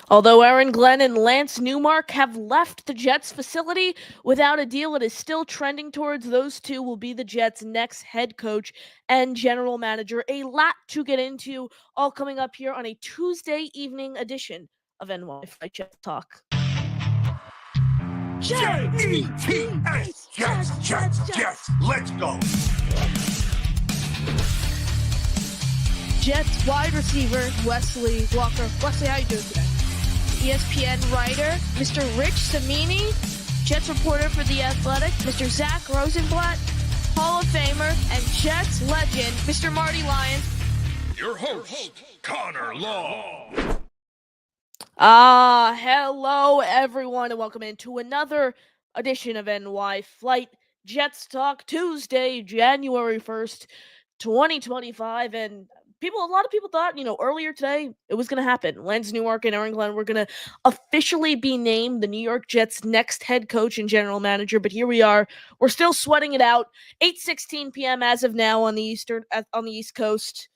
Although Aaron Glenn and Lance Newmark have left the Jets facility without a deal, it is still trending towards those two will be the Jets' next head coach and general manager. A lot to get into, all coming up here on a Tuesday evening edition of NY Fight Jets Talk. Jets, Jets, Jets, Jets. Let's go. Jets wide receiver Wesley Walker. Wesley, how you doing today? ESPN writer Mr. Rich Cimini, Jets reporter for The Athletic, Mr. Zach Rosenblatt, Hall of Famer and Jets legend Mr. Marty Lyons. Your host, Connor Law. Hello everyone and welcome into another edition of NY Flight Jets Talk Tuesday, January 1st, 2025. And a lot of people thought, earlier today it was going to happen. Lance Newmark and Aaron Glenn were going to officially be named the New York Jets' next head coach and general manager. But here we are. We're still sweating it out. 8:16 p.m. as of now on the East Coast.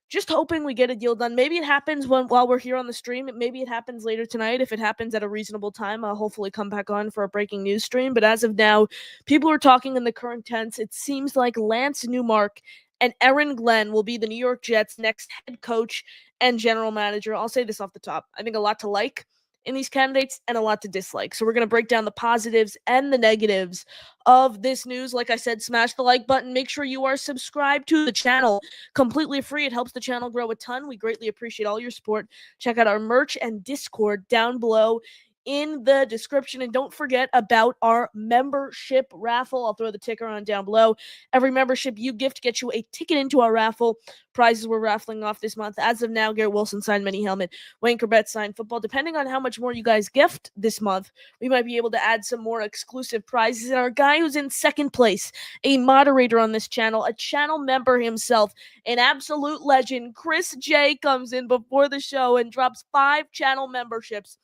Just hoping we get a deal done. Maybe it happens while we're here on the stream. Maybe it happens later tonight. If it happens at a reasonable time, I'll hopefully come back on for a breaking news stream. But as of now, people are talking in the current tense. It seems like Lance Newmark and Aaron Glenn will be the New York Jets' next head coach and general manager. I'll say this off the top. I think a lot to like in these candidates and a lot to dislike. So we're going to break down the positives and the negatives of this news. Like I said, smash the like button. Make sure you are subscribed to the channel. Completely free. It helps the channel grow a ton. We greatly appreciate all your support. Check out our merch and Discord down below in the description. And don't forget about our membership raffle. I'll throw the ticker on down below. Every membership you gift gets you a ticket into our raffle. Prizes we're raffling off this month. As of now, Garrett Wilson signed mini helmet, Wayne Corbett signed football. Depending on how much more you guys gift this month, we might be able to add some more exclusive prizes. And our guy who's in second place, a moderator on this channel, a channel member himself, an absolute legend, Chris J, comes in before the show and drops 5 channel memberships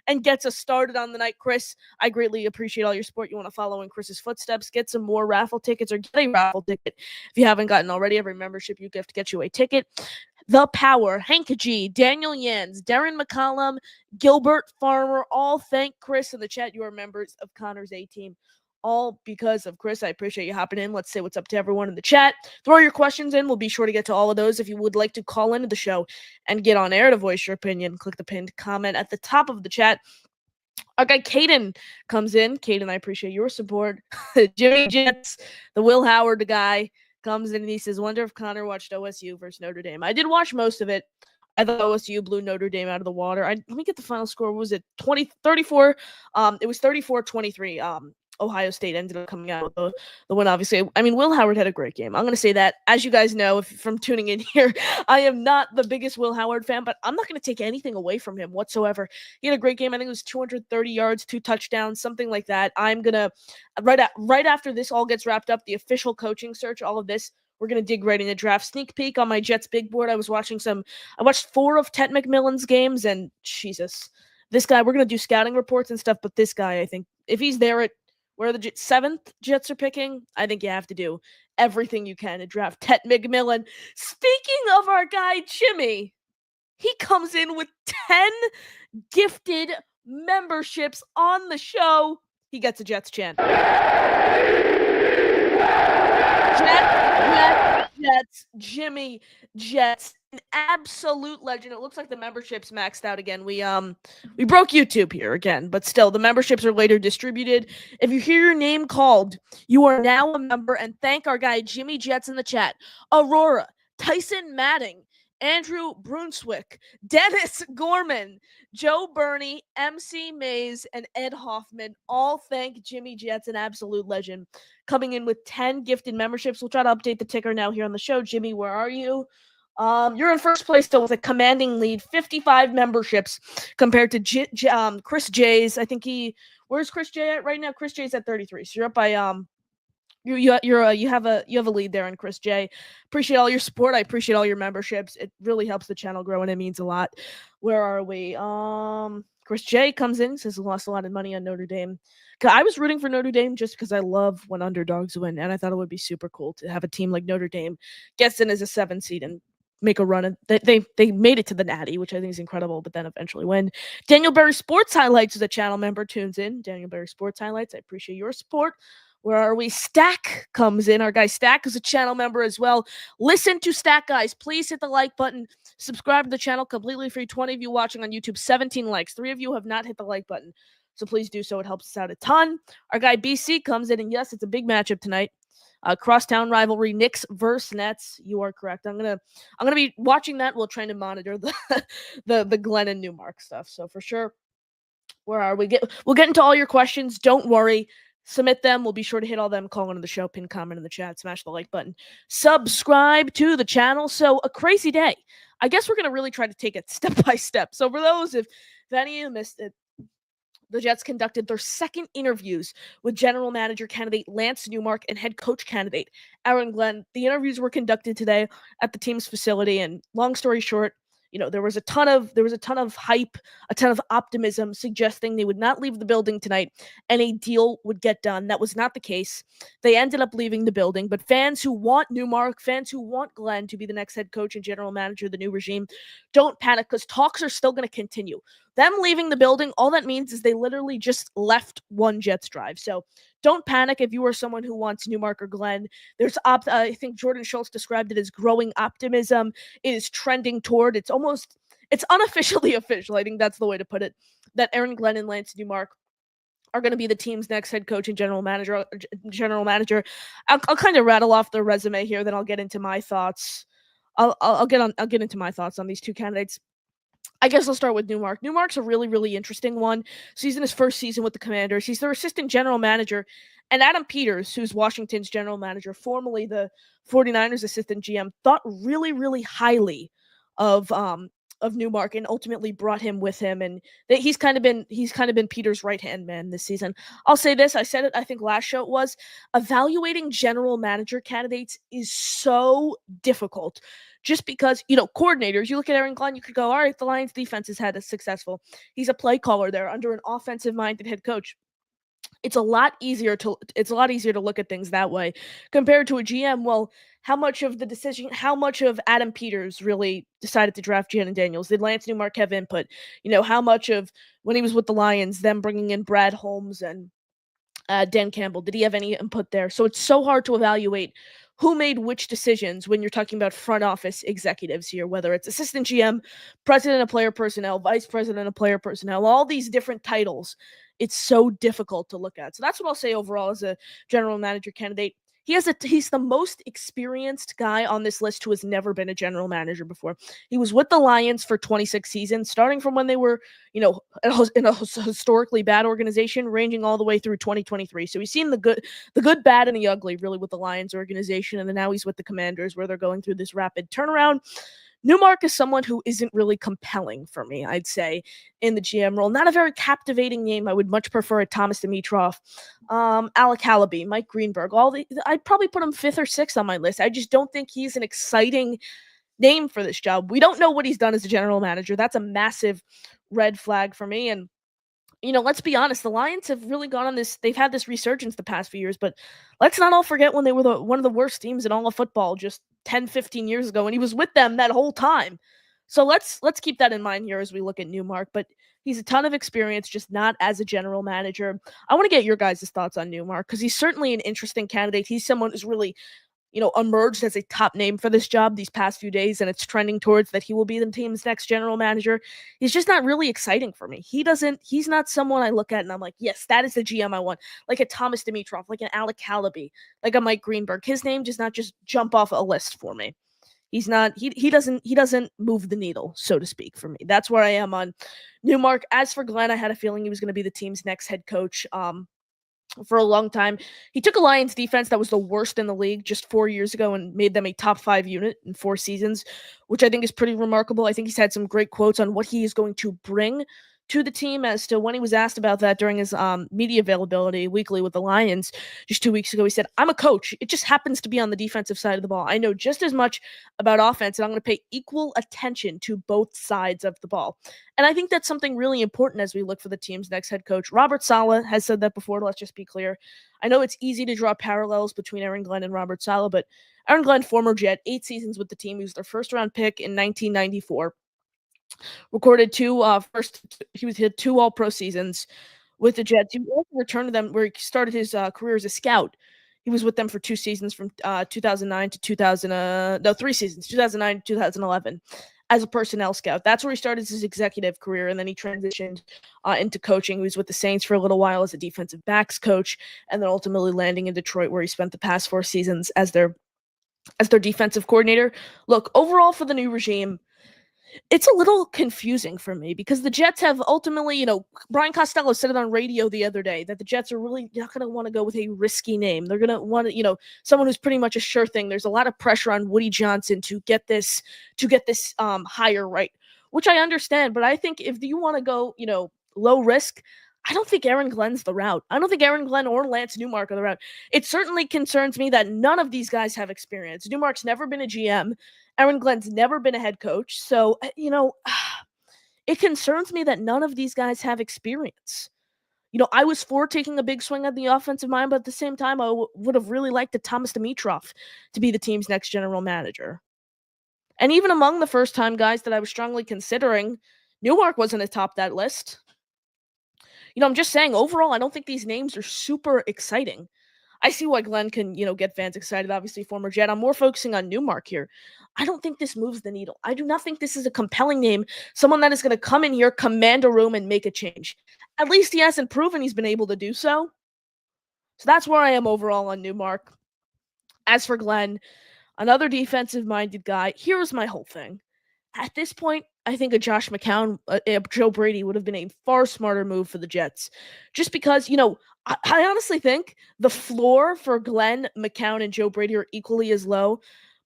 and gets us started on the night. Chris, I greatly appreciate all your support. You want to follow in Chris's footsteps, get some more raffle tickets or get a raffle ticket if you haven't gotten already. Every membership you gift gets you a ticket. The Power, Hank G, Daniel Yans, Darren McCollum, Gilbert Farmer, all thank Chris in the chat. You are members of Connor's A-Team. All because of Chris. I appreciate you hopping in. Let's say what's up to everyone in the chat. Throw your questions in. We'll be sure to get to all of those. If you would like to call into the show and get on air to voice your opinion, click the pinned comment at the top of the chat. Our guy Caden comes in. Caden, I appreciate your support. Jimmy Jets, the Will Howard guy, comes in and he says, wonder if Connor watched OSU versus Notre Dame. I did watch most of it. I thought OSU blew Notre Dame out of the water. Let me get the final score. What was it 34? It was 34-23. Ohio State ended up coming out with the win, obviously. I mean, Will Howard had a great game. I'm going to say that. As you guys know, from tuning in here, I am not the biggest Will Howard fan, but I'm not going to take anything away from him whatsoever. He had a great game. I think it was 230 yards, 2 touchdowns, something like that. I'm going to, right after this all gets wrapped up, the official coaching search, all of this, we're going to dig right into draft. Sneak peek on my Jets big board. I watched 4 of Ted McMillan's games, and Jesus, this guy, we're going to do scouting reports and stuff, but this guy, I think, if he's there at where the 7th Jets are picking, I think you have to do everything you can to draft Ted McMillan. Speaking of our guy, Jimmy, he comes in with 10 gifted memberships on the show. He gets a Jets chant. Jets, Jimmy Jets, an absolute legend. It looks like the memberships maxed out again. We broke YouTube here again, but still, the memberships are later distributed. If you hear your name called, you are now a member, and thank our guy Jimmy Jets in the chat. Aurora, Tyson Matting, Andrew Brunswick, Dennis Gorman, Joe Burney, MC Mays, and Ed Hoffman all thank Jimmy Jets, an absolute legend, coming in with 10 gifted memberships. We'll try to update the ticker now here on the show. Jimmy, where are you? You're in first place still with a commanding lead, 55 memberships compared to Chris J's. I think where's Chris J at right now? Chris J's at 33. So you're up by you have a lead there on Chris J. Appreciate all your support. I appreciate all your memberships. It really helps the channel grow and it means a lot. Where are we? Chris J comes in, says he lost a lot of money on Notre Dame. I was rooting for Notre Dame just because I love when underdogs win, and I thought it would be super cool to have a team like Notre Dame gets in as a 7 seed and make a run. And they made it to the Natty, which I think is incredible, but then eventually win. Daniel Berry Sports Highlights is a channel member, tunes in. Daniel Berry Sports Highlights, I appreciate your support. Where are we? Stack comes in. Our guy Stack is a channel member as well. Listen to Stack, guys. Please hit the like button. Subscribe to the channel, completely free. 20 of you watching on YouTube, 17 likes. 3 of you have not hit the like button. So please do so. It helps us out a ton. Our guy BC comes in, and yes, it's a big matchup tonight. Crosstown rivalry, Knicks versus Nets. You are correct. I'm gonna be watching that while trying to monitor the the Glenn and Newmark stuff. So for sure, where are we? We'll get into all your questions. Don't worry. Submit them. We'll be sure to hit all them. Call into the show, pin comment in the chat, smash the like button, subscribe to the channel. So a crazy day. I guess we're gonna really try to take it step by step. So for those, if any of you missed it, the Jets conducted their second interviews with general manager candidate Lance Newmark and head coach candidate Aaron Glenn. The interviews were conducted today at the team's facility, and long story short, there was a ton of hype, a ton of optimism suggesting they would not leave the building tonight and a deal would get done. That was not the case. They ended up leaving the building, but fans who want Newmark, fans who want Glenn to be the next head coach and general manager of the new regime, don't panic because talks are still going to continue. Them leaving the building, all that means is they literally just left one Jets drive. So don't panic if you are someone who wants Newmark or Glenn. There's I think Jordan Schultz described it as growing optimism. It is trending toward, it's unofficially official. I think that's the way to put it, that Aaron Glenn and Lance Newmark are going to be the team's next head coach and general manager. I'll kind of rattle off their resume here, then I'll get into my thoughts. I'll get into my thoughts on these two candidates. I guess I'll start with Newmark. Newmark's a really, really interesting one. So he's in his first season with the Commanders. He's their assistant general manager. And Adam Peters, who's Washington's general manager, formerly the 49ers assistant GM, thought really, really highly of Newmark and ultimately brought him with him. And he's kind of been Peters' right-hand man this season. I'll say this. I said it, I think last show it was, evaluating general manager candidates is so difficult. Just because, coordinators, you look at Aaron Glenn, you could go, all right, the Lions defense has had a successful. He's a play caller there under an offensive-minded head coach. It's a lot easier to look at things that way compared to a GM. Well, how much of Adam Peters really decided to draft Jalen Daniels? Did Lance Newmark have input? How much of when he was with the Lions, them bringing in Brad Holmes and Dan Campbell, did he have any input there? So it's so hard to evaluate who made which decisions when you're talking about front office executives here, whether it's assistant GM, president of player personnel, vice president of player personnel, all these different titles. It's so difficult to look at. So that's what I'll say overall as a general manager candidate. He's the most experienced guy on this list who has never been a general manager before. He was with the Lions for 26 seasons, starting from when they were, in a historically bad organization, ranging all the way through 2023. So he's seen the good, bad, and the ugly, really, with the Lions organization, and then now he's with the Commanders, where they're going through this rapid turnaround. Newmark is someone who isn't really compelling for me, I'd say, in the GM role. Not a very captivating name. I would much prefer a Thomas Dimitroff, Alec Halaby, Mike Greenberg. I'd probably put him 5th or 6th on my list. I just don't think he's an exciting name for this job. We don't know what he's done as a general manager. That's a massive red flag for me. And let's be honest, the Lions have really gone on this. They've had this resurgence the past few years, but let's not all forget when they were one of the worst teams in all of football just 10, 15 years ago, and he was with them that whole time. So let's keep that in mind here as we look at Newmark, but he's a ton of experience, just not as a general manager. I want to get your guys' thoughts on Newmark because he's certainly an interesting candidate. He's someone who's really emerged as a top name for this job these past few days, and it's trending towards that he will be the team's next general manager. He's just not really exciting for me. He's not someone I look at and I'm like, yes, that is the GM I want. Like a Thomas Dimitroff, like an Alec Halaby, like a Mike Greenberg. His name does not just jump off a list for me. He doesn't move the needle, so to speak, for me. That's where I am on Newmark. As for Glenn, I had a feeling he was going to be the team's next head coach. For a long time. He took a Lions defense that was the worst in the league just 4 years ago and made them a top 5 unit in 4 seasons, which I think is pretty remarkable. I think he's had some great quotes on what he is going to bring to the team as to when he was asked about that during his media availability weekly with the Lions just 2 weeks ago. He said, "I'm a coach. It just happens to be on the defensive side of the ball. I know just as much about offense, and I'm going to pay equal attention to both sides of the ball." And I think that's something really important as we look for the team's next head coach. Robert Saleh has said that before. Let's just be clear. I know it's easy to draw parallels between Aaron Glenn and Robert Saleh, but Aaron Glenn, former Jet, 8 seasons with the team. He was their first-round pick in 1994. Recorded he hit 2 All-Pro seasons with the Jets. He also returned to them where he started his career as a scout. He was with them for 2 seasons from 2009 to 3 seasons, 2009 to 2011, as a personnel scout. That's where he started his executive career, and then he transitioned into coaching. He was with the Saints for a little while as a defensive backs coach, and then ultimately landing in Detroit, where he spent the past 4 seasons as their defensive coordinator. Look, overall for the new regime, it's a little confusing for me because the Jets have ultimately, Brian Costello said it on radio the other day that the Jets are really not going to want to go with a risky name. They're going to want to, someone who's pretty much a sure thing. There's a lot of pressure on Woody Johnson to get this hire right, which I understand. But I think if you want to go, low risk, I don't think Aaron Glenn's the route. I don't think Aaron Glenn or Lance Newmark are the route. It certainly concerns me that none of these guys have experience. Newmark's never been a GM. Aaron Glenn's never been a head coach. So, it concerns me that none of these guys have experience. I was for taking a big swing at the offensive mind, but at the same time, I would have really liked Thomas Dimitroff to be the team's next general manager. And even among the first-time guys that I was strongly considering, Newmark wasn't atop that list. I'm just saying, overall, I don't think these names are super exciting. I see why Glenn can, get fans excited, obviously, former Jet. I'm more focusing on Newmark here. I don't think this moves the needle. I do not think this is a compelling name, someone that is going to come in here, command a room, and make a change. At least he hasn't proven he's been able to do so. So that's where I am overall on Newmark. As for Glenn, another defensive-minded guy, here's my whole thing. At this point, I think a Josh McCown, Joe Brady would have been a far smarter move for the Jets. Just because, I honestly think the floor for Glenn, McCown, and Joe Brady are equally as low.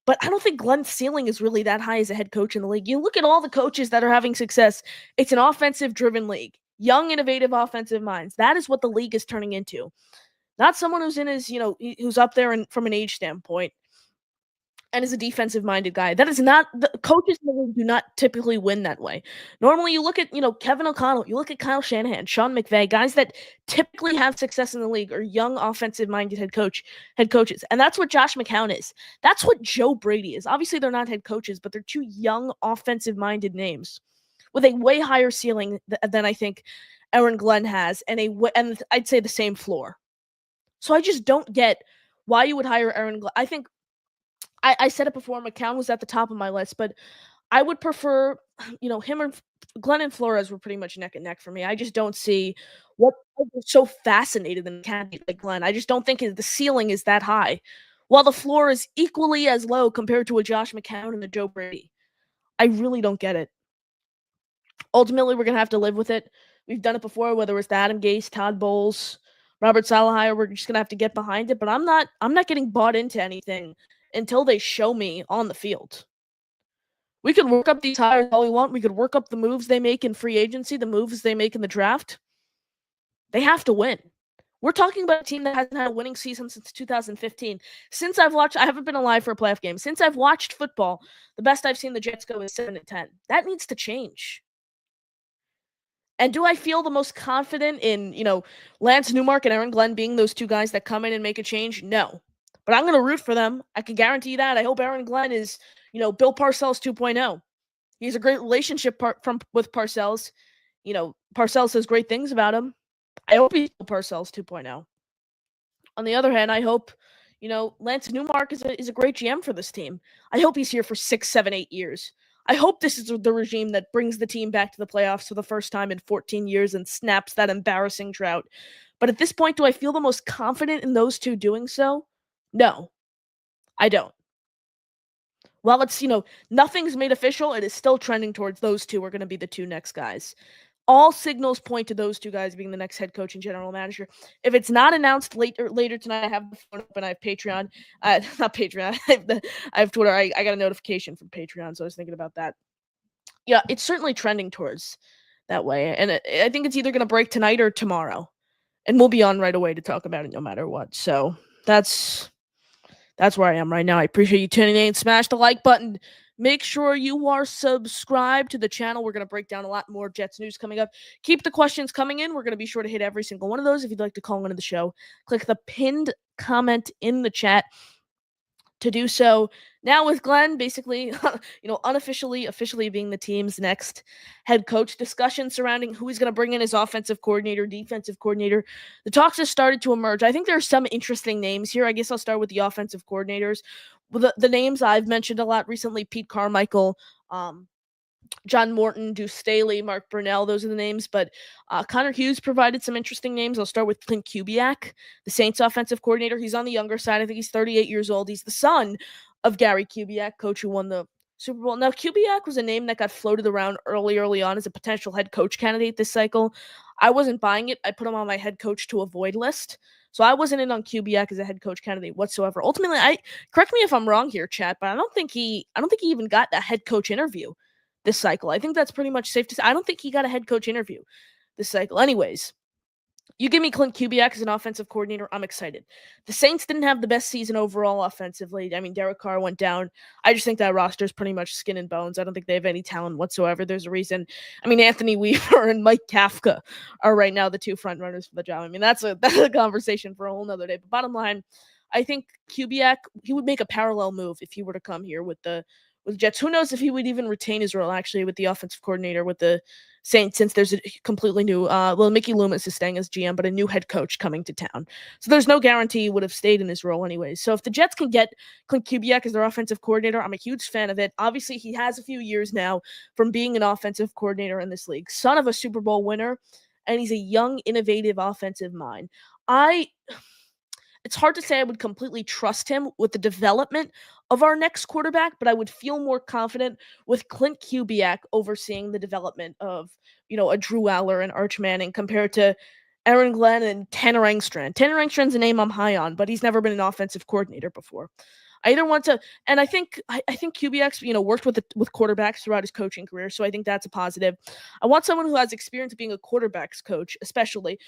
But I don't think Glenn's ceiling is really that high as a head coach in the league. You look at all the coaches that are having success. It's an offensive-driven league. Young, innovative offensive minds. That is what the league is turning into. Not someone who's in his, who's up there from an age standpoint and is a defensive-minded guy. That is not the coaches in the league do not typically win that way. Normally, you look at Kevin O'Connell, you look at Kyle Shanahan, Sean McVay, guys that typically have success in the league are young offensive-minded head coaches, and that's what Josh McCown is. That's what Joe Brady is. Obviously, they're not head coaches, but they're two young offensive-minded names with a way higher ceiling than I think Aaron Glenn has, and I'd say the same floor. So I just don't get why you would hire Aaron Glenn. I think. I said it before, McCown was at the top of my list, but I would prefer, him and Glenn and Flores were pretty much neck and neck for me. I just don't see what was so fascinated in a candidate like Glenn. I just don't think the ceiling is that high, while the floor is equally as low compared to a Josh McCown and a Joe Brady. I really don't get it. Ultimately, we're going to have to live with it. We've done it before, whether it's Adam Gase, Todd Bowles, Robert Saleh. We're just going to have to get behind it, but I'm not getting bought into anything until they show me on the field. We could work up these hires all we want. We could work up the moves they make in free agency, the moves they make in the draft. They have to win. We're talking about a team that hasn't had a winning season since 2015. I haven't been alive for a playoff game. Since I've watched football, the best I've seen the Jets go is 7-10. That needs to change. And do I feel the most confident in, Lance Newmark and Aaron Glenn being those two guys that come in and make a change? No. But I'm going to root for them. I can guarantee that. I hope Aaron Glenn is, Bill Parcells 2.0. He has a great relationship with Parcells. Parcells says great things about him. I hope he's Bill Parcells 2.0. On the other hand, I hope, Lance Newmark is a great GM for this team. I hope he's here for 6, 7, 8 years. I hope this is the regime that brings the team back to the playoffs for the first time in 14 years and snaps that embarrassing drought. But at this point, do I feel the most confident in those two doing so? No, I don't. While it's, nothing's made official, it is still trending towards those two are going to be the two next guys. All signals point to those two guys being the next head coach and general manager. If it's not announced later tonight, I have the phone open. I have Patreon. Not Patreon. I have Twitter. I got a notification from Patreon, so I was thinking about that. Yeah, it's certainly trending towards that way. And I think it's either going to break tonight or tomorrow. And we'll be on right away to talk about it no matter what. So that's where I am right now. I appreciate you tuning in. Smash the like button. Make sure you are subscribed to the channel. We're going to break down a lot more Jets news coming up. Keep the questions coming in. We're going to be sure to hit every single one of those. If you'd like to call into the show, click the pinned comment in the chat to do so. Now with Glenn, basically, unofficially, officially being the team's next head coach, discussion surrounding who he's going to bring in as offensive coordinator, defensive coordinator. The talks have started to emerge. I think there are some interesting names here. I guess I'll start with the offensive coordinators. The names I've mentioned a lot recently: Pete Carmichael, John Morton, Deuce Staley, Mark Brunell, those are the names. But Connor Hughes provided some interesting names. I'll start with Clint Kubiak, the Saints offensive coordinator. He's on the younger side. I think he's 38 years old. He's the son of Gary Kubiak, coach who won the Super Bowl. Now, Kubiak was a name that got floated around early on as a potential head coach candidate this cycle. I wasn't buying it. I put him on my head coach to avoid list. So I wasn't in on Kubiak as a head coach candidate whatsoever. Ultimately, correct me if I'm wrong here, chat, but I don't think he even got a head coach interview this cycle. I think that's pretty much safe to say. I don't think he got a head coach interview this cycle. Anyways, you give me Clint Kubiak as an offensive coordinator, I'm excited. The Saints didn't have the best season overall offensively. I mean, Derek Carr went down. I just think that roster is pretty much skin and bones. I don't think they have any talent whatsoever. There's a reason. I mean, Anthony Weaver and Mike Kafka are right now the two front runners for the job. I mean, that's a conversation for a whole nother day. But bottom line, I think Kubiak, he would make a parallel move if he were to come here with Jets. Who knows if he would even retain his role actually with the offensive coordinator with the Saints, since there's a completely new Mickey Loomis is staying as GM, but a new head coach coming to town. So there's no guarantee he would have stayed in his role anyways. So if the Jets can get Clint Kubiak as their offensive coordinator, I'm a huge fan of it. Obviously, he has a few years now from being an offensive coordinator in this league. Son of a Super Bowl winner, and he's a young, innovative offensive mind. It's hard to say I would completely trust him with the development of our next quarterback, but I would feel more confident with Clint Kubiak overseeing the development of, a Drew Aller and Arch Manning compared to Aaron Glenn and Tanner Engstrand. Tanner Engstrand's a name I'm high on, but he's never been an offensive coordinator before. I either want to, and I think Kubiak's worked with quarterbacks throughout his coaching career, so I think that's a positive. I want someone who has experience being a quarterbacks coach, especially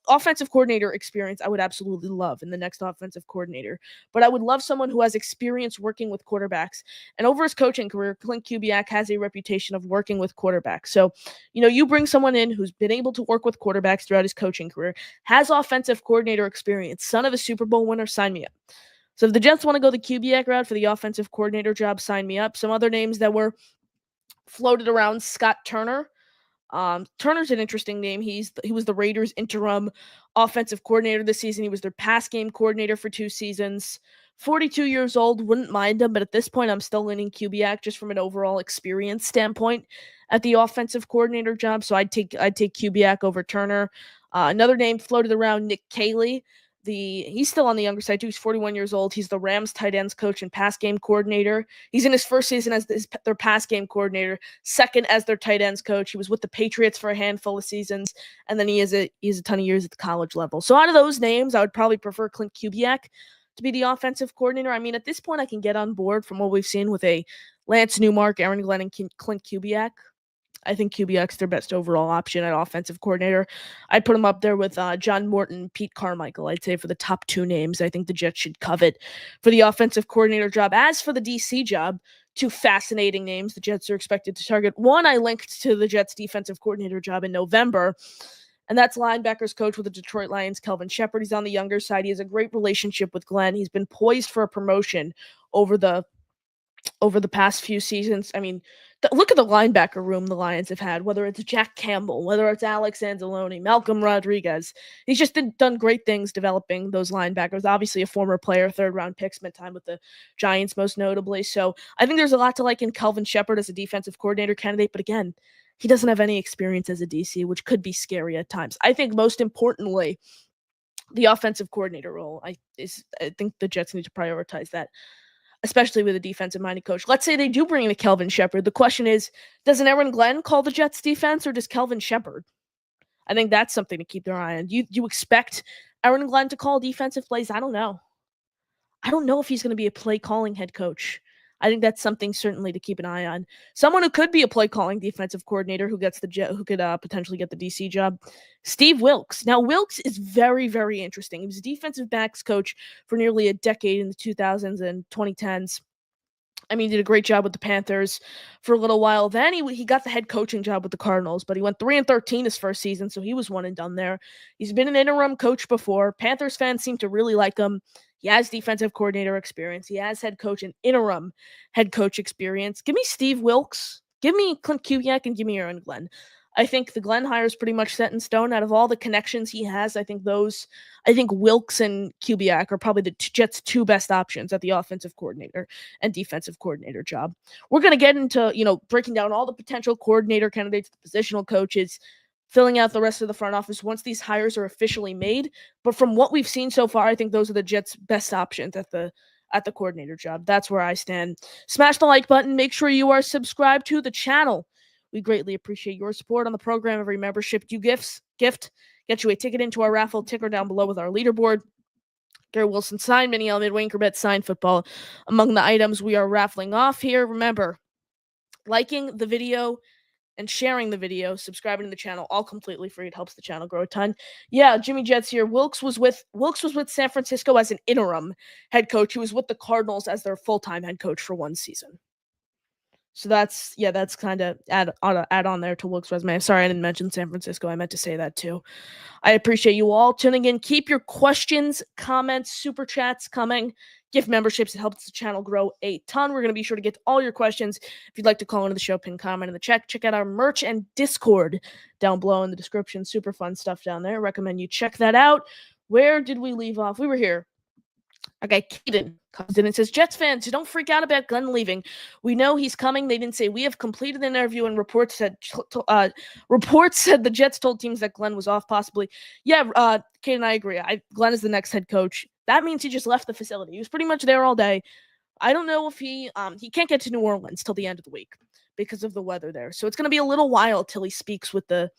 offensive coordinator experience. I would absolutely love in the next offensive coordinator, but I would love someone who has experience working with quarterbacks. And over his coaching career, Clint Kubiak has a reputation of working with quarterbacks. So, you bring someone in who's been able to work with quarterbacks throughout his coaching career, has offensive coordinator experience, son of a Super Bowl winner, sign me up. So if the Jets want to go the Kubiak route for the offensive coordinator job, sign me up. Some other names that were floated around: Scott Turner. Turner's an interesting name. He was the Raiders' interim offensive coordinator this season. He was their pass game coordinator for 2 seasons. 42 years old, wouldn't mind him, but at this point, I'm still leaning Kubiak just from an overall experience standpoint at the offensive coordinator job. So I'd take Kubiak over Turner. Another name floated around: Nick Caley. He's still on the younger side too. He's 41 years old. He's the Rams tight ends coach and pass game coordinator. He's in his first season as their pass game coordinator, second as their tight ends coach. He was with the Patriots for a handful of seasons, and then he has a ton of years at the college level. So out of those names, I would probably prefer Clint Kubiak to be the offensive coordinator. I mean, at this point, I can get on board from what we've seen with a Lance Newmark, Aaron Glenn, and Clint Kubiak. I think Kubiak's their best overall option at offensive coordinator. I'd put him up there with John Morton, Pete Carmichael, I'd say, for the top 2 names I think the Jets should covet for the offensive coordinator job. As for the DC job, 2 fascinating names the Jets are expected to target. One I linked to the Jets defensive coordinator job in November, and that's linebackers coach with the Detroit Lions, Kelvin Shepard. He's on the younger side. He has a great relationship with Glenn. He's been poised for a promotion over the past few seasons. I mean, look at the linebacker room the Lions have had, whether it's Jack Campbell, whether it's Alex Anzalone, Malcolm Rodriguez. He's just done great things developing those linebackers. Obviously a former player, 3rd-round pick, spent time with the Giants most notably. So I think there's a lot to like in Kelvin Shepard as a defensive coordinator candidate. But again, he doesn't have any experience as a DC, which could be scary at times. I think most importantly, the offensive coordinator role. I think the Jets need to prioritize that, especially with a defensive-minded coach. Let's say they do bring in a Kelvin Shepard. The question is, does an Aaron Glenn call the Jets defense, or does Kelvin Shepard? I think that's something to keep their eye on. You expect Aaron Glenn to call defensive plays? I don't know. I don't know if he's going to be a play-calling head coach. I think that's something certainly to keep an eye on. Someone who could be a play calling defensive coordinator who could potentially get the DC job, Steve Wilks. Now Wilks is very, very interesting. He was a defensive backs coach for nearly a decade in the 2000s and 2010s. I mean, he did a great job with the Panthers for a little while. Then he got the head coaching job with the Cardinals, but he went 3-13 his first season, so he was one and done there. He's been an interim coach before. Panthers fans seem to really like him. He has defensive coordinator experience. He has head coach and interim head coach experience. Give me Steve Wilks. Give me Clint Kubiak and give me Aaron Glenn. I think the Glenn hire is pretty much set in stone. Out of all the connections he has, I think Wilks and Kubiak are probably the Jets' two best options at the offensive coordinator and defensive coordinator job. We're going to get into, breaking down all the potential coordinator candidates, the positional coaches, filling out the rest of the front office once these hires are officially made. But from what we've seen so far, I think those are the Jets' best options at the coordinator job. That's where I stand. Smash the like button. Make sure you are subscribed to the channel. We greatly appreciate your support on the program. Every membership you gift get you a ticket into our raffle. Ticker down below with our leaderboard. Garrett Wilson signed, Mini Elliott Winkerbet signed football among the items we are raffling off here. Remember, liking the video and sharing the video, subscribing to the channel, all completely free. It helps the channel grow a ton. Yeah, Jimmy Jets here. Wilks was with San Francisco as an interim head coach. He was with the Cardinals as their full-time head coach for one season. So that's kind of add on there to Wilks' resume. Sorry, I didn't mention San Francisco. I meant to say that too. I appreciate you all tuning in. Keep your questions, comments, super chats coming. Gift memberships. It helps the channel grow a ton. We're going to be sure to get to all your questions. If you'd like to call into the show, pin comment in the chat. Check out our merch and Discord down below in the description. Super fun stuff down there. Recommend you check that out. Where did we leave off? We were here. Okay, Keaton comes in and says, Jets fans, don't freak out about Glenn leaving. We know he's coming. They didn't say we have completed an interview, and reports said the Jets told teams that Glenn was off possibly. Yeah, Keaton, I agree. Glenn is the next head coach. That means he just left the facility. He was pretty much there all day. I don't know if he can't get to New Orleans till the end of the week because of the weather there. So it's going to be a little while till he speaks with the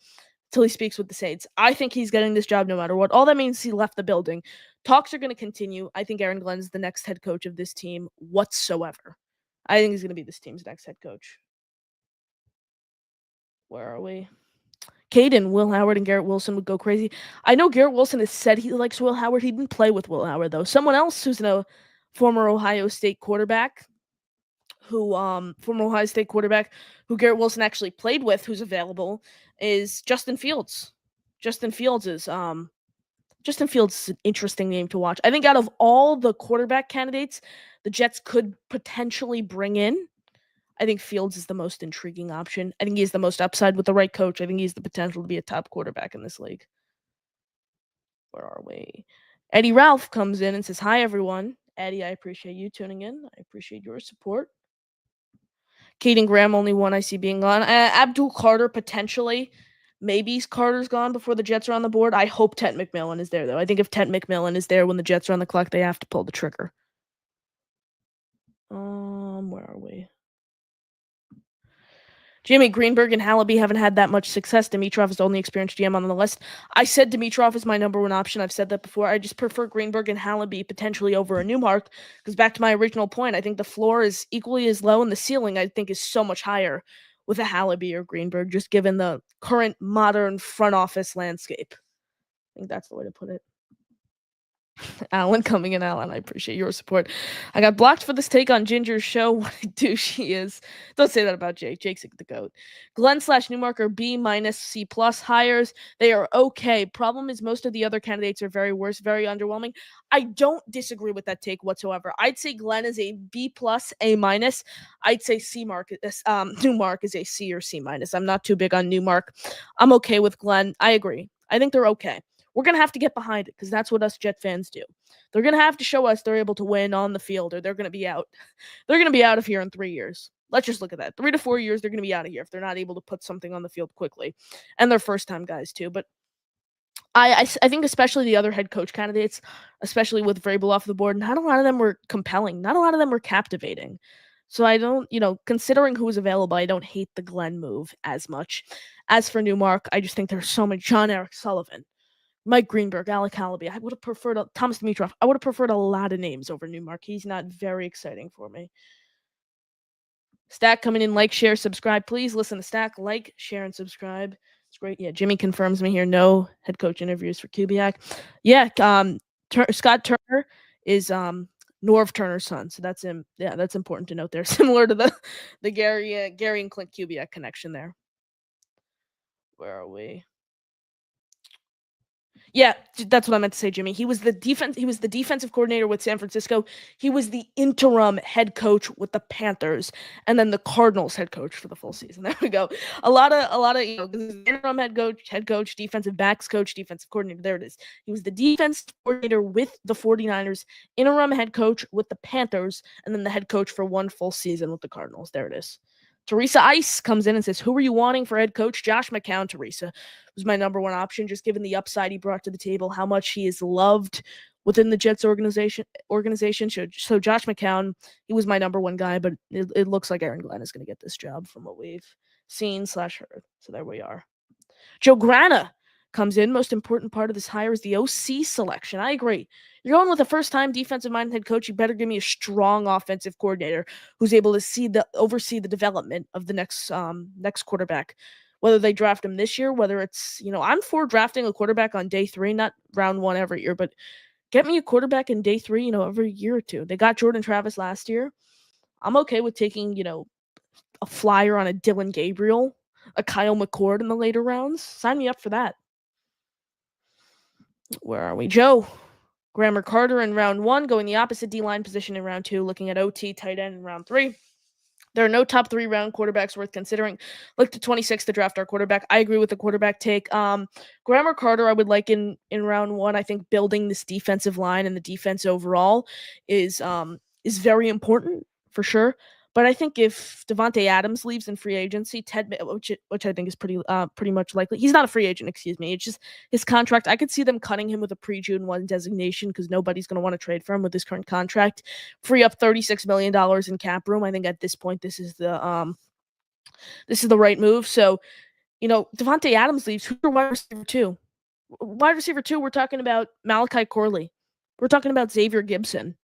Saints. I think he's getting this job no matter what. All that means he left the building. Talks are going to continue. I think Aaron Glenn is the next head coach of this team whatsoever. I think he's going to be this team's next head coach. Where are we? Caden, Will Howard, and Garrett Wilson would go crazy. I know Garrett Wilson has said he likes Will Howard. He didn't play with Will Howard, though. Someone else who's a former Ohio State quarterback who Garrett Wilson actually played with, who's available, is Justin Fields. Justin Fields is an interesting name to watch. I think out of all the quarterback candidates the Jets could potentially bring in, I think Fields is the most intriguing option. I think he has the most upside with the right coach. I think he has the potential to be a top quarterback in this league. Where are we? Eddie Ralph comes in and says, hi, everyone. Eddie, I appreciate you tuning in. I appreciate your support. Caden Graham, only one I see being gone. Abdul Carter, potentially. Maybe Carter's gone before the Jets are on the board. I hope Ted McMillan is there, though. I think if Ted McMillan is there when the Jets are on the clock, they have to pull the trigger. Where are we? Jimmy Greenberg and Hallaby haven't had that much success. Dimitrov is the only experienced GM on the list. I said Dimitrov is my number one option. I've said that before. I just prefer Greenberg and Hallaby potentially over a Newmark because back to my original point, I think the floor is equally as low and the ceiling I think is so much higher with a Hallaby or Greenberg, just given the current modern front office landscape. I think that's the way to put it. Alan coming in, Alan. I appreciate your support. I got blocked for this take on Ginger's show. What a douche he is. Don't say that about Jake. Jake's the GOAT. Glenn/Newmark are B- C+ hires. They are okay. Problem is most of the other candidates are very worse, very underwhelming. I don't disagree with that take whatsoever. I'd say Glenn is a B+, A-. I'd say Newmark is a C or C-. I'm not too big on Newmark. I'm okay with Glenn. I agree. I think they're okay. We're going to have to get behind it because that's what us Jet fans do. They're going to have to show us they're able to win on the field or they're going to be out. They're going to be out of here in 3 years. Let's just look at that. 3 to 4 years, they're going to be out of here if they're not able to put something on the field quickly. And they're first-time guys too. But I think especially the other head coach candidates, especially with Vrabel off the board, not a lot of them were compelling. Not a lot of them were captivating. So I don't, considering who was available, I don't hate the Glenn move as much. As for Newmark, I just think there's so many. John Eric Sullivan, Mike Greenberg, Alec Hallaby. I would have preferred Thomas Dimitrov. I would have preferred a lot of names over Newmark. He's not very exciting for me. Stack coming in, like, share, subscribe. Please listen to Stack, like, share, and subscribe. It's great. Yeah, Jimmy confirms me here. No head coach interviews for Kubiak. Yeah, Scott Turner is Norv Turner's son, so that's him. Yeah, that's important to note there. Similar to the Gary and Clint Kubiak connection there. Where are we? Yeah, that's what I meant to say, Jimmy. He was the defensive coordinator with San Francisco. He was the interim head coach with the Panthers, and then the Cardinals head coach for the full season. There we go. A lot of interim head coach, defensive backs coach, defensive coordinator. There it is. He was the defensive coordinator with the 49ers, interim head coach with the Panthers, and then the head coach for one full season with the Cardinals. There it is. Teresa Ice comes in and says, "Who are you wanting for head coach?" Josh McCown, Teresa was my number one option, just given the upside he brought to the table, how much he is loved within the Jets organization. So Josh McCown, he was my number one guy, but it looks like Aaron Glenn is going to get this job from what we've seen/heard. So there we are. Joe Grana comes in. Most important part of this hire is the OC selection. I agree. You're going with a first-time defensive-minded head coach. You better give me a strong offensive coordinator who's able to oversee the development of the next quarterback. Whether they draft him this year, whether it's, I'm for drafting a quarterback on day 3, not round 1 every year, but get me a quarterback in day 3, every year or two. They got Jordan Travis last year. I'm okay with taking, a flyer on a Dylan Gabriel, a Kyle McCord in the later rounds. Sign me up for that. Where are we? Joe. Grammer Carter in round 1, going the opposite D-line position in round 2, looking at OT, tight end in round 3. There are no top 3 round quarterbacks worth considering. Look to 26 to draft our quarterback. I agree with the quarterback take. Grammer Carter, I would like in round 1. I think building this defensive line and the defense overall is very important for sure. But I think if Devontae Adams leaves in free agency, which I think is pretty much likely, he's not a free agent. Excuse me. It's just his contract. I could see them cutting him with a pre-June 1 designation because nobody's going to want to trade for him with his current contract. Free up $36 million in cap room. I think at this point, this is the right move. So, Devontae Adams leaves. Who's your wide receiver 2? Wide receiver 2, we're talking about Malachi Corley. We're talking about Xavier Gibson.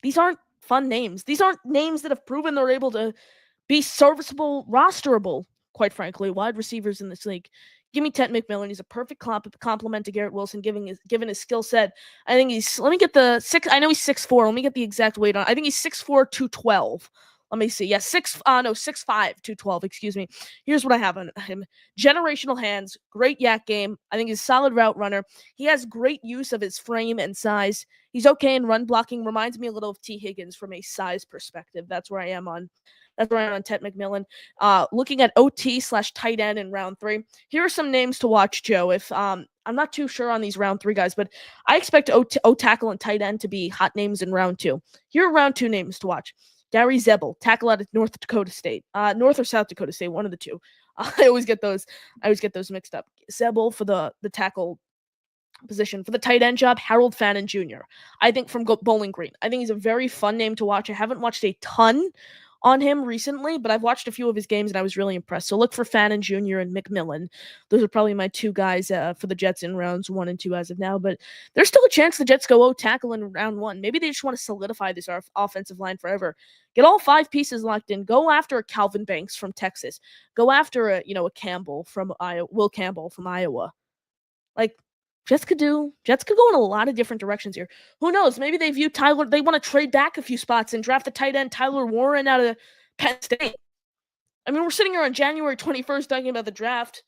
These aren't fun names. These aren't names that have proven they're able to be serviceable, rosterable, quite frankly, wide receivers in this league. Give me Ted McMillan. He's a perfect complement to Garrett Wilson, given his skill set. I think let me get the 6. I know he's 6'4". Let me get the exact weight on. I think he's 6'4", 212. Let me see. Yeah, 6'5", 212. Excuse me. Here's what I have on him: generational hands, great yak game. I think he's a solid route runner. He has great use of his frame and size. He's okay in run blocking. Reminds me a little of T. Higgins from a size perspective. That's where I am on Ted McMillan. Looking at OT/tight end in round 3. Here are some names to watch, Joe. If I'm not too sure on these round 3 guys, but I expect O-tackle and tight end to be hot names in round 2. Here are round 2 names to watch. Gary Zebel, tackle out of North Dakota State. North or South Dakota State, one of the two. I always get those mixed up. Zebel for the tackle position. For the tight end job, Harold Fannin Jr. I think from Bowling Green. I think he's a very fun name to watch. I haven't watched a ton on him recently, but I've watched a few of his games and I was really impressed. So look for Fannin Jr. and McMillan. Those are probably my 2 guys for the Jets in rounds 1 and 2 as of now, but there's still a chance the Jets go tackle in round 1. Maybe they just want to solidify this offensive line forever. Get all 5 pieces locked in. Go after a Calvin Banks from Texas. Go after a Campbell from Iowa, Will Campbell from Iowa. Like, Jets could go in a lot of different directions here. Who knows? Maybe they view Tyler. They want to trade back a few spots and draft the tight end Tyler Warren out of Penn State. I mean, we're sitting here on January 21st talking about the draft.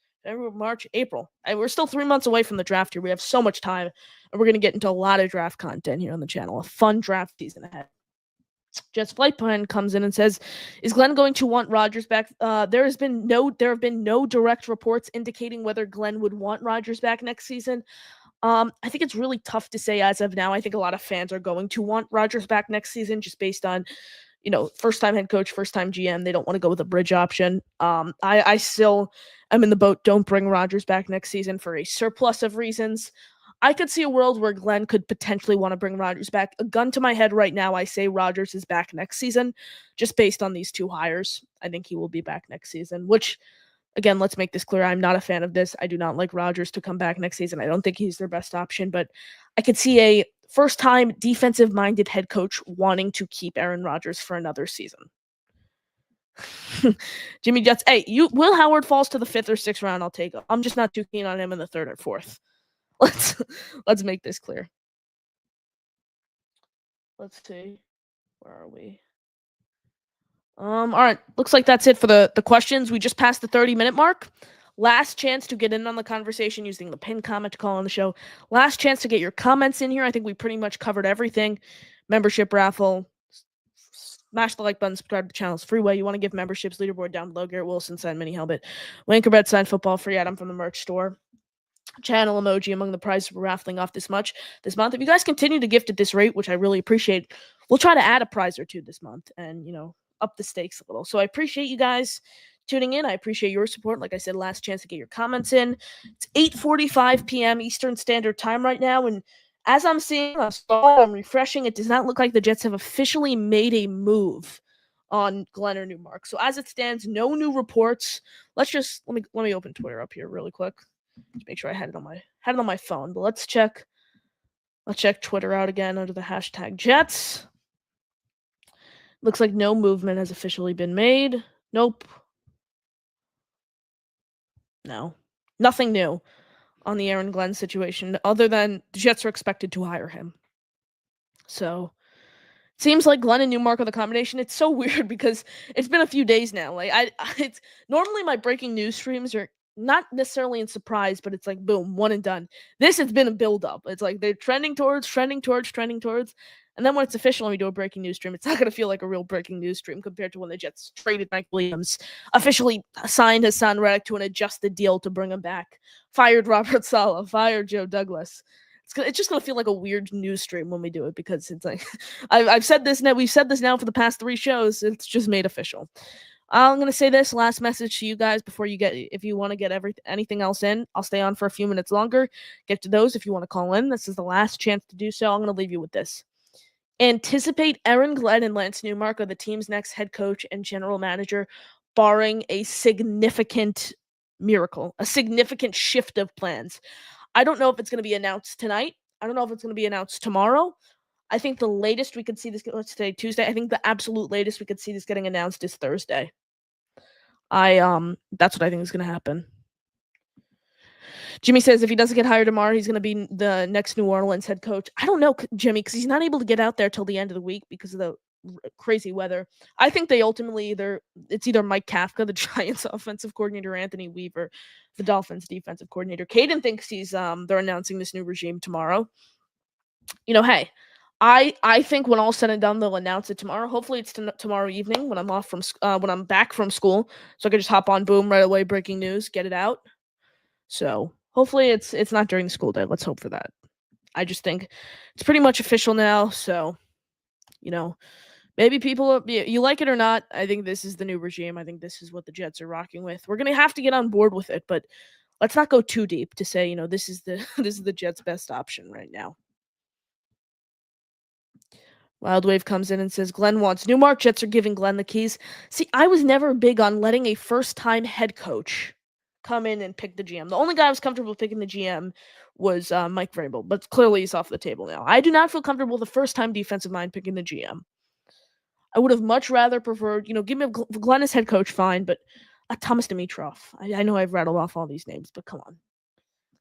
March, April. We're still 3 months away from the draft here. We have so much time, and we're going to get into a lot of draft content here on the channel. A fun draft season ahead. Jets flight plan comes in and says, "Is Glenn going to want Rodgers back?" There have been no direct reports indicating whether Glenn would want Rodgers back next season. I think it's really tough to say as of now. I think a lot of fans are going to want Rodgers back next season, just based on, first-time head coach, first-time GM. They don't want to go with a bridge option. I still am in the boat. Don't bring Rodgers back next season for a surplus of reasons. I could see a world where Glenn could potentially want to bring Rodgers back. A gun to my head right now, I say Rodgers is back next season, just based on these 2 hires. I think he will be back next season, which, again, let's make this clear. I'm not a fan of this. I do not like Rodgers to come back next season. I don't think he's their best option, but I could see a first-time defensive-minded head coach wanting to keep Aaron Rodgers for another season. Jimmy Jets. Hey, Will Howard falls to the 5th or 6th round, I'll take him. I'm just not too keen on him in the 3rd or 4th. Let's make this clear. Let's see. Where are we? All right. Looks like that's it for the questions. We just passed the 30-minute mark. Last chance to get in on the conversation using the pinned comment to call on the show. Last chance to get your comments in here. I think we pretty much covered everything. Membership raffle. Smash the like button, subscribe to the channel. It's free way. You want to give memberships, leaderboard down below. Garrett Wilson signed Mini Helmet. Wankerbet signed football, free item from the merch store. Channel emoji among the prizes we're raffling off this month. If you guys continue to gift at this rate, which I really appreciate, we'll try to add a prize or two this month and, up the stakes a little. So I appreciate you guys tuning in. I appreciate your support. Like I said, last chance to get your comments in. It's 8:45 p.m. Eastern Standard Time right now, and as I'm seeing, I'm refreshing, it does not look like the Jets have officially made a move on Glenn or Newmark. So as it stands, no new reports. Let me open Twitter up here really quick. Just make sure I had it on my phone. But let's check Twitter out again under the hashtag Jets. Looks like no movement has officially been made. Nope. No. Nothing new on the Aaron Glenn situation, other than the Jets are expected to hire him. So, seems like Glenn and Newmark are the combination. It's so weird because it's been a few days now. It's normally my breaking news streams are not necessarily in surprise, but it's like boom, one and done. This has been a build up. It's like they're trending towards, and then when it's official and we do a breaking news stream, it's not going to feel like a real breaking news stream compared to when the Jets traded Mike Williams, officially signed Hassan Reddick to an adjusted deal to bring him back, fired Robert Saleh, fired Joe Douglas. It's just going to feel like a weird news stream when we do it because it's like I've said this now. We've said this now for the past 3 shows. It's just made official. I'm going to say this last message to you guys before you if you want to get anything else in, I'll stay on for a few minutes longer. Get to those if you want to call in. This is the last chance to do so. I'm going to leave you with this. Anticipate Aaron Glenn and Lance Newmark are the team's next head coach and general manager, barring a significant miracle, a significant shift of plans. I don't know if it's going to be announced tonight. I don't know if it's going to be announced tomorrow. I think the latest we could see this, let's say Tuesday, I think the absolute latest we could see this getting announced is Thursday. That's what I think is going to happen. Jimmy says if he doesn't get hired tomorrow, he's going to be the next New Orleans head coach. I don't know, Jimmy, because he's not able to get out there till the end of the week because of the crazy weather. I think they ultimately it's either Mike Kafka, the Giants offensive coordinator, Anthony Weaver, the Dolphins defensive coordinator. Caden thinks they're announcing this new regime tomorrow. Hey, I think when all's said and done, they'll announce it tomorrow. Hopefully, it's tomorrow evening when I'm back from school, so I can just hop on, boom, right away, breaking news, get it out. So hopefully, it's not during the school day. Let's hope for that. I just think it's pretty much official now. So, maybe people, you like it or not. I think this is the new regime. I think this is what the Jets are rocking with. We're gonna have to get on board with it, but let's not go too deep to say, this is the Jets' best option right now. Wildwave comes in and says, Glenn wants Newmark. Jets are giving Glenn the keys. See, I was never big on letting a first-time head coach come in and pick the GM. The only guy I was comfortable picking the GM was Mike Vrabel, but clearly he's off the table now. I do not feel comfortable with the first-time defensive mind picking the GM. I would have much rather preferred, give me Glenn as head coach, fine, but Thomas Dimitroff. I know I've rattled off all these names, but come on.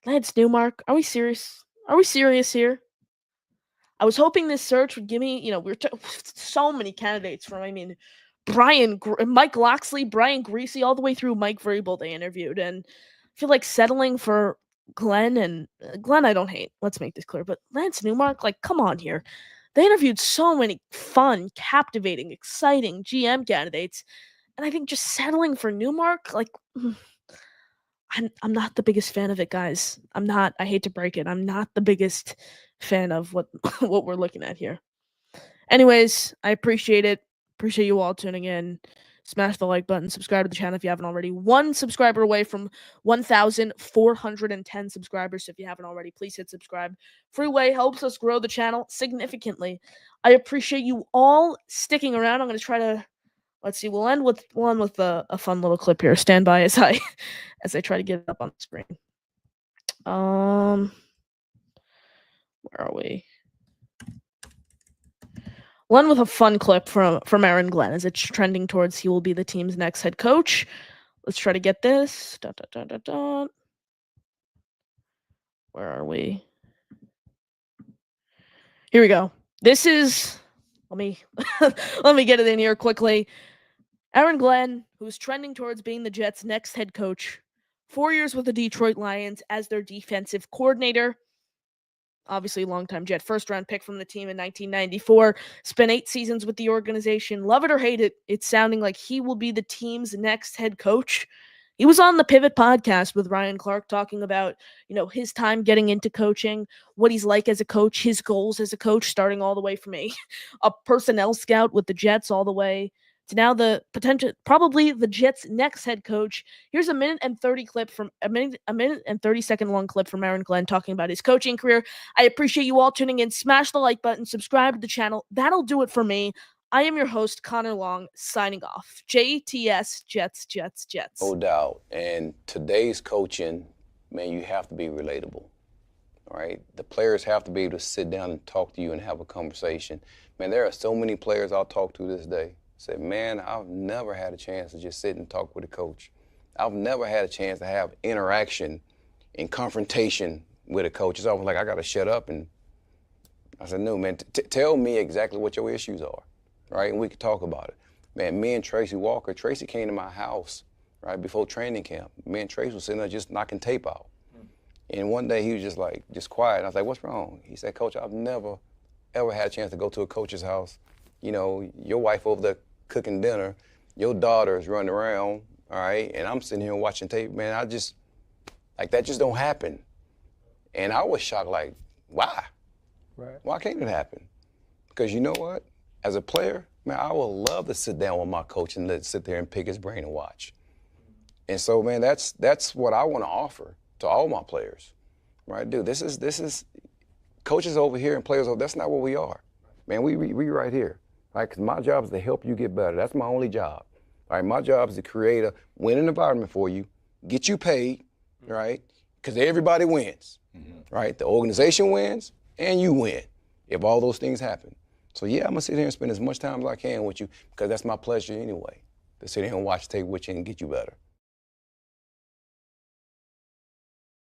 Lance Newmark, are we serious? Are we serious here? I was hoping this search would give me, so many candidates from, Mike Locksley, Brian Greasy, all the way through Mike Vrabel they interviewed. And I feel like settling for Glenn I don't hate. Let's make this clear. But Lance Newmark, come on here. They interviewed so many fun, captivating, exciting GM candidates. And I think just settling for Newmark, I'm not the biggest fan of it, guys. I'm not. I hate to break it. I'm not the biggest fan of what we're looking at here. Anyways, I appreciate it. Appreciate you all tuning in. Smash the like button. Subscribe to the channel if you haven't already. 1 subscriber away from 1,410 subscribers. So if you haven't already, please hit subscribe. Free way helps us grow the channel significantly. I appreciate you all sticking around. I'm going to try to. Let's see. We'll end with a fun little clip here. Stand by as I try to get it up on the screen. Where are we? One with a fun clip from Aaron Glenn as it's trending towards he will be the team's next head coach. Let's try to get this. Dun, dun, dun, dun, dun. Where are we? Here we go. This is let me let me get it in here quickly. Aaron Glenn, who's trending towards being the Jets' next head coach, 4 years with the Detroit Lions as their defensive coordinator. Obviously, longtime Jet, first round pick from the team in 1994. Spent 8 seasons with the organization. Love it or hate it, it's sounding like he will be the team's next head coach. He was on the Pivot podcast with Ryan Clark talking about, his time getting into coaching, what he's like as a coach, his goals as a coach, starting all the way from a personnel scout with the Jets all the way to now the potential, probably the Jets' next head coach. Here's a minute and 30 clip from a minute and 30-second long clip from Aaron Glenn talking about his coaching career. I appreciate you all tuning in. Smash the like button, subscribe to the channel. That'll do it for me. I am your host, Connor Long, signing off. JTS, Jets, Jets, Jets. No doubt. And today's coaching, man, you have to be relatable, all right? The players have to be able to sit down and talk to you and have a conversation. Man, there are so many players I'll talk to this day. Say, man, I've never had a chance to just sit and talk with a coach. I've never had a chance to have interaction and confrontation with a coach. It's almost like I got to shut up. And I said, no, man, tell me exactly what your issues are, right? And we could talk about it. Man, me and Tracy Walker, Tracy came to my house, right, before training camp. Me and Tracy was sitting there just knocking tape out. And one day he was just quiet. And I was like, what's wrong? He said, Coach, I've never, ever had a chance to go to a coach's house. You know, your wife over there cooking dinner, your daughter's running around, all right, and I'm sitting here watching tape. Man, that just don't happen. And I was shocked, like, why? Right. Why can't it happen? Because you know what? As a player, man, I would love to sit down with my coach and sit there and pick his brain and watch. And so, man, that's what I want to offer to all my players, right? Dude, this is coaches over here and players over. That's not what we are, man. We right here, right? Because my job is to help you get better. That's my only job. All right, my job is to create a winning environment for you, get you paid, right? Because everybody wins, right? The organization wins and you win if all those things happen. So yeah, I'm gonna sit here and spend as much time as I can with you because that's my pleasure anyway, to sit here and watch tape with you and get you better.